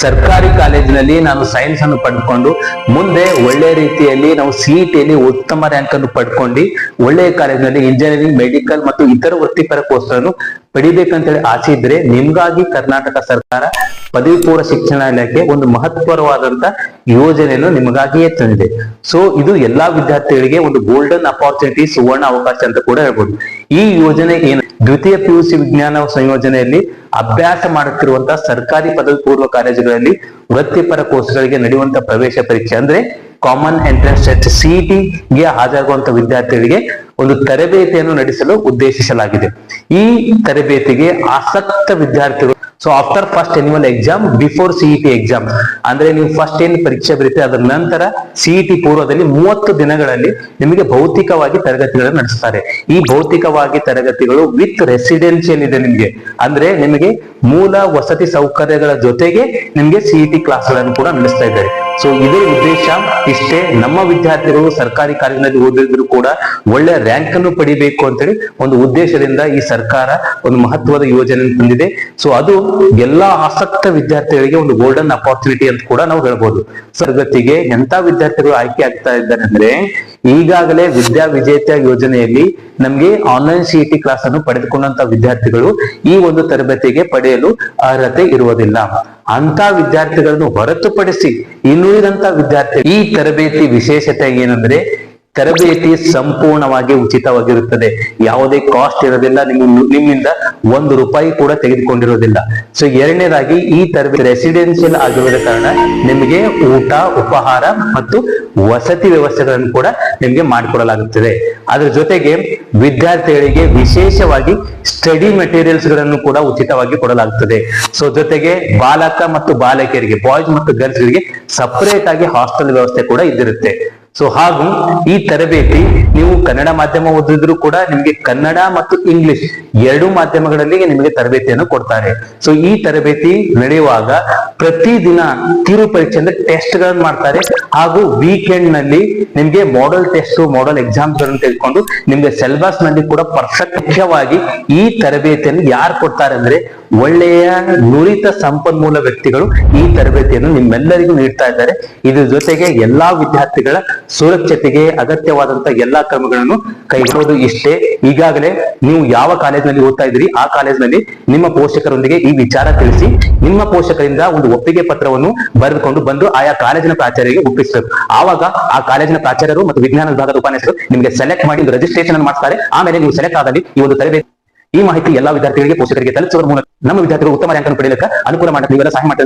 ಸರ್ಕಾರಿ ಕಾಲೇಜಿನಲ್ಲಿ ನಾನು ಸೈನ್ಸ್ ಅನ್ನು ಪಡೆದುಕೊಂಡು ಮುಂದೆ ಒಳ್ಳೆ ರೀತಿಯಲ್ಲಿ ನಾವು ಸಿಇಟಿಯಲ್ಲಿ ಉತ್ತಮ ರ್ಯಾಂಕ್ ಅನ್ನು ಪಡ್ಕೊಂಡು ಒಳ್ಳೆಯ ಕಾಲೇಜಿನಲ್ಲಿ ಇಂಜಿನಿಯರಿಂಗ್, ಮೆಡಿಕಲ್ ಮತ್ತು ಇತರ ವೃತ್ತಿಪರ ಕೋರ್ಸ್ ಅನ್ನು ಪಡಿಬೇಕಂತೇಳಿ ಆಸೆ ಇದ್ರೆ ನಿಮ್ಗಾಗಿ ಕರ್ನಾಟಕ ಸರ್ಕಾರ ಪದವಿ ಪೂರ್ವ ಶಿಕ್ಷಣ ಇಲಾಖೆ ಒಂದು ಮಹತ್ವರವಾದಂತ ಯೋಜನೆಯನ್ನು ನಿಮಗಾಗಿಯೇ ತಂದಿದೆ. ಸೊ ಇದು ಎಲ್ಲಾ ವಿದ್ಯಾರ್ಥಿಗಳಿಗೆ ಒಂದು ಗೋಲ್ಡನ್ ಅಪಾರ್ಚುನಿಟಿ, ಸುವರ್ಣ ಅವಕಾಶ ಅಂತ ಕೂಡ ಹೇಳ್ಬೋದು. ಈ ಯೋಜನೆ ಏನು, ದ್ವಿತೀಯ PUC ವಿಜ್ಞಾನ ಸಂಯೋಜನೆಯಲ್ಲಿ ಅಭ್ಯಾಸ ಮಾಡುತ್ತಿರುವಂತಹ ಸರ್ಕಾರಿ ಪದವಿ ಪೂರ್ವ ಕಾಲೇಜುಗಳಲ್ಲಿ ವೃತ್ತಿಪರ ಕೋರ್ಸ್ಗಳಿಗೆ ನಡೆಯುವಂತಹ ಪ್ರವೇಶ ಪರೀಕ್ಷೆ ಅಂದ್ರೆ ಕಾಮನ್ ಎಂಟ್ರೆನ್ಸ್ ಟೆಸ್ಟ್ CET ಗೆ ಹಾಜರಾಗುವಂತಹ ವಿದ್ಯಾರ್ಥಿಗಳಿಗೆ ಒಂದು ತರಬೇತಿಯನ್ನು ನಡೆಸಲು ಉದ್ದೇಶಿಸಲಾಗಿದೆ. ಈ ತರಬೇತಿಗೆ ಆಸಕ್ತ ವಿದ್ಯಾರ್ಥಿಗಳು after first annual exam before CET exam ಅಂದ್ರೆ ನೀವು ಫಸ್ಟ್ ಏನ್ ಪರೀಕ್ಷೆ ಬರೀತೀರಿ ಅದರ ನಂತರ CET ಪೂರ್ವದಲ್ಲಿ 30 ದಿನಗಳಲ್ಲಿ ನಿಮಗೆ ಭೌತಿಕವಾಗಿ ತರಗತಿಗಳನ್ನು ನಡೆಸ್ತಾರೆ. ಈ ಭೌತಿಕವಾಗಿ ತರಗತಿಗಳು ವಿತ್ ರೆಸಿಡೆನ್ಸಿಯಲ್ ಇದೆ ನಿಮ್ಗೆ, ಅಂದ್ರೆ ನಿಮಗೆ ಮೂಲ ವಸತಿ ಸೌಕರ್ಯಗಳ ಜೊತೆಗೆ ನಿಮ್ಗೆ CET ಕ್ಲಾಸ್ಗಳನ್ನು ಕೂಡ ನಡೆಸ್ತಾ ಇದ್ದಾರೆ. ಸೊ ಇದೇ ಉದ್ದೇಶ ಇಷ್ಟೇ. ನಮ್ಮ ವಿದ್ಯಾರ್ಥಿಗಳು ಸರ್ಕಾರಿ ಕಾಲೇಜಿನಲ್ಲಿ ಓದಿದ್ರು ಕೂಡ ಒಳ್ಳೆ ರ್ಯಾಂಕ್ ಅನ್ನು ಪಡಿಬೇಕು ಅಂತೇಳಿ ಒಂದು ಉದ್ದೇಶದಿಂದ ಈ ಸರ್ಕಾರ ಒಂದು ಮಹತ್ವದ ಯೋಜನೆ ತಂದಿದೆ. ಸೊ ಅದು ಎಲ್ಲಾ ಆಸಕ್ತ ವಿದ್ಯಾರ್ಥಿಗಳಿಗೆ ಒಂದು ಗೋಲ್ಡನ್ ಅಪಾರ್ಚುನಿಟಿ ಅಂತ ಕೂಡ ನಾವು ಹೇಳ್ಬೋದು. ತರಗತಿಗೆ ಎಂತ ವಿದ್ಯಾರ್ಥಿಗಳು ಆಯ್ಕೆ ಆಗ್ತಾ ಇದ್ದಾರೆ ಅಂದ್ರೆ, ಈಗಾಗಲೇ ವಿದ್ಯಾ ವಿಜೇತ ಯೋಜನೆಯಲ್ಲಿ ನಮ್ಗೆ ಆನ್ಲೈನ್ CET ಕ್ಲಾಸ್ ಅನ್ನು ಪಡೆದುಕೊಂಡಂತ ವಿದ್ಯಾರ್ಥಿಗಳು ಈ ಒಂದು ತರಬೇತಿಗೆ ಪಡೆಯಲು ಅರ್ಹತೆ ಇರುವುದಿಲ್ಲ. ಅಂತ ವಿದ್ಯಾರ್ಥಿಗಳನ್ನು ಹೊರತುಪಡಿಸಿ ಇನ್ನುಳಿದಂತ ವಿದ್ಯಾರ್ಥಿ ಈ ತರಬೇತಿ ವಿಶೇಷತೆ ಏನಂದ್ರೆ ತರಬೇತಿ ಸಂಪೂರ್ಣವಾಗಿ ಉಚಿತವಾಗಿರುತ್ತದೆ. ಯಾವುದೇ ಕಾಸ್ಟ್ ಇರೋದಿಲ್ಲ, ನಿಮ್ಮಿಂದ ₹1 ಕೂಡ ತೆಗೆದುಕೊಂಡಿರೋದಿಲ್ಲ. ಸೊ ಎರಡನೇದಾಗಿ ಈ ತರಬೇತಿ ರೆಸಿಡೆನ್ಸಿಯಲ್ ಆಗಿರೋದ ಕಾರಣ ನಿಮಗೆ ಊಟ, ಉಪಹಾರ ಮತ್ತು ವಸತಿ ವ್ಯವಸ್ಥೆಗಳನ್ನು ಕೂಡ ನಿಮ್ಗೆ ಮಾಡಿಕೊಡಲಾಗುತ್ತದೆ. ಅದ್ರ ಜೊತೆಗೆ ವಿದ್ಯಾರ್ಥಿಗಳಿಗೆ ವಿಶೇಷವಾಗಿ ಸ್ಟಡಿ ಮೆಟೀರಿಯಲ್ಸ್ ಗಳನ್ನು ಕೂಡ ಉಚಿತವಾಗಿ ಕೊಡಲಾಗುತ್ತದೆ. ಸೊ ಜೊತೆಗೆ ಬಾಲಕ ಮತ್ತು ಬಾಲಕಿಯರಿಗೆ, ಬಾಯ್ಸ್ ಮತ್ತು ಗರ್ಲ್ಸ್ ಗಳಿಗೆ ಸಪರೇಟ್ ಆಗಿ ಹಾಸ್ಟೆಲ್ ವ್ಯವಸ್ಥೆ ಕೂಡ ಇದ್ದಿರುತ್ತೆ. ಸೊ ಹಾಗೂ ಈ ತರಬೇತಿ ನೀವು ಕನ್ನಡ ಮಾಧ್ಯಮ ಓದಿದ್ರು ಕೂಡ ನಿಮ್ಗೆ ಕನ್ನಡ ಮತ್ತು ಇಂಗ್ಲಿಷ್ ಎರಡು ಮಾಧ್ಯಮಗಳಲ್ಲಿ ನಿಮಗೆ ತರಬೇತಿಯನ್ನು ಕೊಡ್ತಾರೆ. ಸೊ ಈ ತರಬೇತಿ ನಡೆಯುವಾಗ ಪ್ರತಿದಿನ ಕಿರು ಪರೀಕ್ಷೆ ಅಂದ್ರೆ ಟೆಸ್ಟ್ ಗಳನ್ನು ಮಾಡ್ತಾರೆ. ಹಾಗೂ ವೀಕೆಂಡ್ ನಲ್ಲಿ ನಿಮ್ಗೆ ಮಾಡೆಲ್ ಟೆಸ್ಟ್, ಮಾಡೆಲ್ ಎಕ್ಸಾಮ್ಸ್ ಗಳನ್ನು ತೆಗೆದುಕೊಂಡು ನಿಮ್ಗೆ ಸಿಲೆಬಸ್ ನಲ್ಲಿ ಕೂಡ ಪರ್ಫೆಕ್ಟ್. ಮುಖ್ಯವಾಗಿ ಈ ತರಬೇತಿಯನ್ನು ಯಾರು ಕೊಡ್ತಾರೆ ಅಂದ್ರೆ ಒಳ್ಳೆಯ ನುರಿತ ಸಂಪನ್ಮೂಲ ವ್ಯಕ್ತಿಗಳು ಈ ತರಬೇತಿಯನ್ನು ನಿಮ್ಮೆಲ್ಲರಿಗೂ ನೀಡ್ತಾ ಇದ್ದಾರೆ. ಇದ್ರ ಜೊತೆಗೆ ಎಲ್ಲಾ ವಿದ್ಯಾರ್ಥಿಗಳ ಸುರಕ್ಷತೆಗೆ ಅಗತ್ಯವಾದಂತ ಎಲ್ಲಾ ಕ್ರಮಗಳನ್ನು ಕೈಗೊಳ್ಳುವುದು ಇಷ್ಟೇ. ಈಗಾಗಲೇ ನೀವು ಯಾವ ಕಾಲೇಜಿನಲ್ಲಿ ಓದ್ತಾ ಇದ್ದೀರಿ ಆ ಕಾಲೇಜಿನಲ್ಲಿ ನಿಮ್ಮ ಪೋಷಕರೊಂದಿಗೆ ಈ ವಿಚಾರ ತಿಳಿಸಿ ನಿಮ್ಮ ಪೋಷಕರಿಂದ ಒಂದು ಒಪ್ಪಿಗೆ ಪತ್ರವನ್ನು ಬರೆದುಕೊಂಡು ಬಂದು ಆಯಾ ಕಾಲೇಜಿನ ಪ್ರಾಚಾರ್ಯರಿಗೆ ಒಪ್ಪಿಸಬೇಕು. ಆವಾಗ ಆ ಕಾಲೇಜಿನ ಪ್ರಾಚಾರ್ಯರು ಮತ್ತು ವಿಜ್ಞಾನ ವಿಭಾಗದ ಉಪನ್ಯಾಸಕರು ನಿಮಗೆ ಸೆಲೆಕ್ಟ್ ಮಾಡಿ ರಿಜಿಸ್ಟ್ರೇಷನ್ ಅನ್ನು ಮಾಡ್ತಾರೆ. ಆಮೇಲೆ ನೀವು ಸೆಲೆಕ್ಟ್ ಆದಲ್ಲಿ ಈ ಒಂದು ತರಬೇತಿ, ಈ ಮಾಹಿತಿ ಎಲ್ಲಾ ವಿದ್ಯಾರ್ಥಿಗಳಿಗೆ, ಪೋಷಕರಿಗೆ ತಲುಪಿಸುವ ಮೂಲಕ ನಮ್ಮ ವಿದ್ಯಾರ್ಥಿಗಳು ಉತ್ತಮ ರ್ಯಾಂಕ್ ಅನ್ನು ಪಡೆಯಲಿಕ್ಕೆ ಅನುಕೂಲ ಮಾಡಕ್ಕೆ ನೀವೆಲ್ಲ ಸಹಾಯ ಮಾಡ್ತಾ